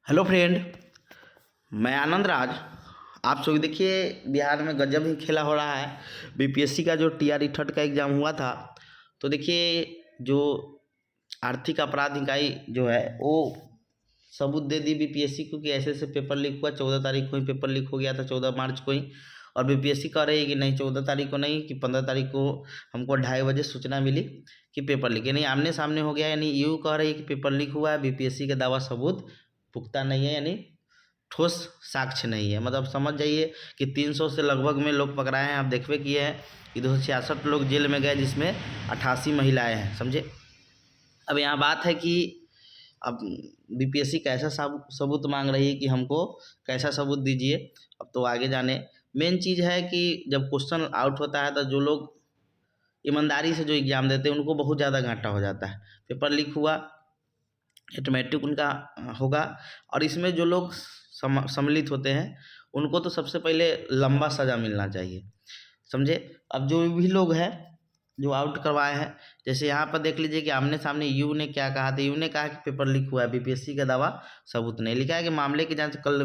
Hello friend, मैं आनंद राज। आप सभी देखिए, बिहार में गजब ही खेला हो रहा है। बीपीएससी का जो टीआरई थर्ड का एग्ज़ाम हुआ था, तो देखिए जो आर्थिक अपराध इकाई जो है वो सबूत दे दी बीपीएससी को कि ऐसे ऐसे पेपर लीक हुआ। 14 तारीख को ही पेपर लीक हो गया था, 14 मार्च को ही। और बीपीएससी कह रही है कि नहीं, 14 तारीख को नहीं, कि 15 तारीख को हमको 2:30 बजे सूचना मिली कि पेपर लीक, यानी आमने सामने हो गया। यानी यूँ कह रही है कि पेपर लीक हुआ है, बीपीएससी का दावा सबूत पुख्ता नहीं है, यानी ठोस साक्ष्य नहीं है। मतलब समझ जाइए कि 300 से लगभग में लोग पकड़ाए हैं। आप देखबे किए हैं कि 266 लोग जेल में गए, जिसमें 88 महिलाएं हैं, समझे। अब यहाँ बात है कि अब बीपीएससी कैसा सबूत मांग रही है कि हमको कैसा सबूत दीजिए। अब तो आगे जाने। मेन चीज़ है कि जब क्वेश्चन आउट होता है तो जो लोग ईमानदारी से जो एग्ज़ाम देते हैं उनको बहुत ज़्यादा घाटा हो जाता है। पेपर लीक हुआ, ऑटोमेटिक उनका होगा। और इसमें जो लोग सम्मिलित होते हैं उनको तो सबसे पहले लंबा सज़ा मिलना चाहिए, समझे। अब जो भी लोग हैं जो आउट करवाए हैं, जैसे यहाँ पर देख लीजिए कि आमने सामने यू ने क्या कहा था। यू ने कहा कि पेपर लीक हुआ है, बीपीएससी का दावा सबूत नहीं। लिखा है कि मामले की जांच कल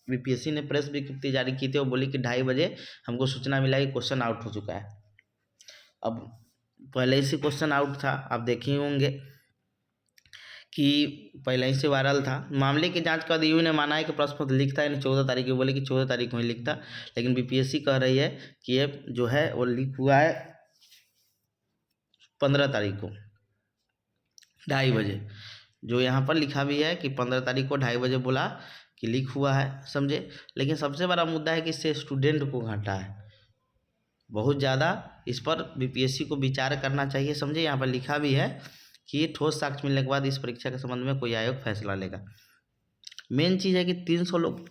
बीपीएससी ने प्रेस विज्ञप्ति जारी की थी और बोली कि 2:30 बजे हमको सूचना मिला कि क्वेश्चन आउट हो चुका है। अब पहले ही से क्वेश्चन आउट था, आप देखे ही होंगे कि पहले ही से वायरल था। मामले की जांच कर यूँ ने माना है कि प्रश्न पत्र लीक था, यानी 14 तारीख को बोले कि 14 तारीख को ही लीक था। लेकिन बीपीएससी कह रही है कि ये जो है वो लीक हुआ है 15 तारीख को 2:30 बजे। जो यहाँ पर लिखा भी है कि 15 तारीख को 2:30 बजे बोला कि लीक हुआ है, समझे। लेकिन सबसे बड़ा मुद्दा है कि इससे स्टूडेंट को घाटा है बहुत ज़्यादा। इस पर बीपीएससी को विचार करना चाहिए, समझे। यहाँ पर लिखा भी है कि ठोस साक्ष्य मिलने के बाद इस परीक्षा के संबंध में कोई आयोग फैसला लेगा। मेन चीज़ है कि 300 लोग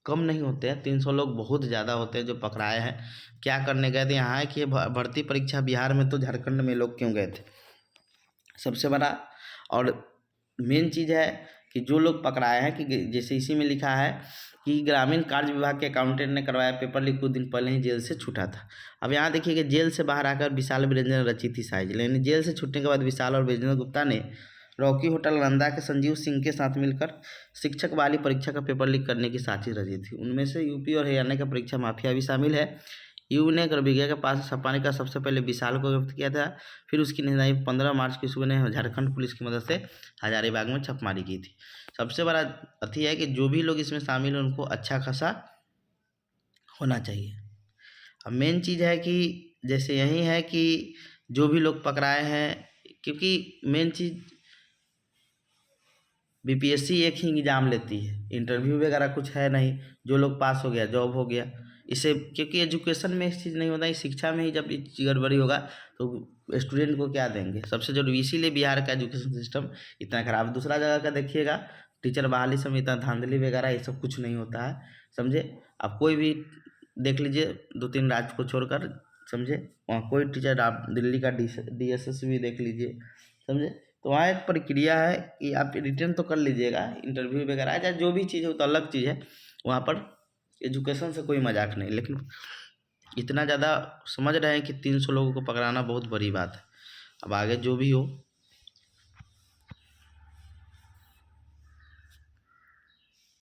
कम नहीं होते हैं, 300 लोग बहुत ज़्यादा होते हैं जो पकड़ाए हैं। क्या करने गए थे यहाँ है कि भर्ती परीक्षा बिहार में, तो झारखंड में लोग क्यों गए थे, सबसे बड़ा। और मेन चीज़ है कि जो लोग पकड़ाए हैं, कि जैसे इसी में लिखा है कि ग्रामीण कार्य विभाग के अकाउंटेंट ने करवाया पेपर लीक, कुछ दिन पहले ही जेल से छूटा था। अब यहाँ देखिए कि जेल से बाहर आकर विशाल वीरेंद्र ने रची थी साजिश। यानी जेल से छूटने के बाद विशाल और वीरेंद्र गुप्ता ने रॉकी होटल नंदा के संजीव सिंह के साथ मिलकर शिक्षक वाली परीक्षा का पेपर लीक करने की साजिश रची थी। उनमें से यूपी और हरियाणा का परीक्षा माफिया भी शामिल है। यू ने गर्भिका के पास छपाने का सबसे पहले विशाल को गिरफ्तार किया था। फिर उसकी निगरानी 15 मार्च की सुबह ने झारखंड पुलिस की मदद से हजारीबाग में छापेमारी की थी। सबसे बड़ा अथी है कि जो भी लोग इसमें शामिल हैं उनको अच्छा खासा होना चाहिए। अब मेन चीज़ है कि जैसे यही है कि जो भी लोग पकड़ाए हैं, क्योंकि मेन चीज़ बीपीएससी एक ही एग्ज़ाम लेती है, इंटरव्यू वगैरह कुछ है नहीं। जो लोग पास हो गया जॉब हो गया। इसे क्योंकि एजुकेशन में इस चीज़ नहीं होता है, शिक्षा में ही जब ये गड़बड़ी होगा तो स्टूडेंट को क्या देंगे, सबसे जरूरी। इसीलिए बिहार का एजुकेशन सिस्टम इतना खराब है। दूसरा जगह का देखिएगा, टीचर बहाली समय इतना धांधली वगैरह ये सब कुछ नहीं होता है, समझे। आप कोई भी देख लीजिए 2-3 राज्य को छोड़कर, समझे। वहाँ कोई टीचर, आप दिल्ली का DSS भी देख लीजिए, समझे। तो वहाँ एक प्रक्रिया है कि आप रिटर्न तो कर लीजिएगा, इंटरव्यू वगैरह चाहे जो भी चीज़ हो तो अलग चीज़ है। वहाँ पर एजुकेशन से कोई मजाक नहीं। लेकिन इतना ज़्यादा समझ रहे हैं कि 300 लोगों को पकड़ाना बहुत बड़ी बात है। अब आगे जो भी हो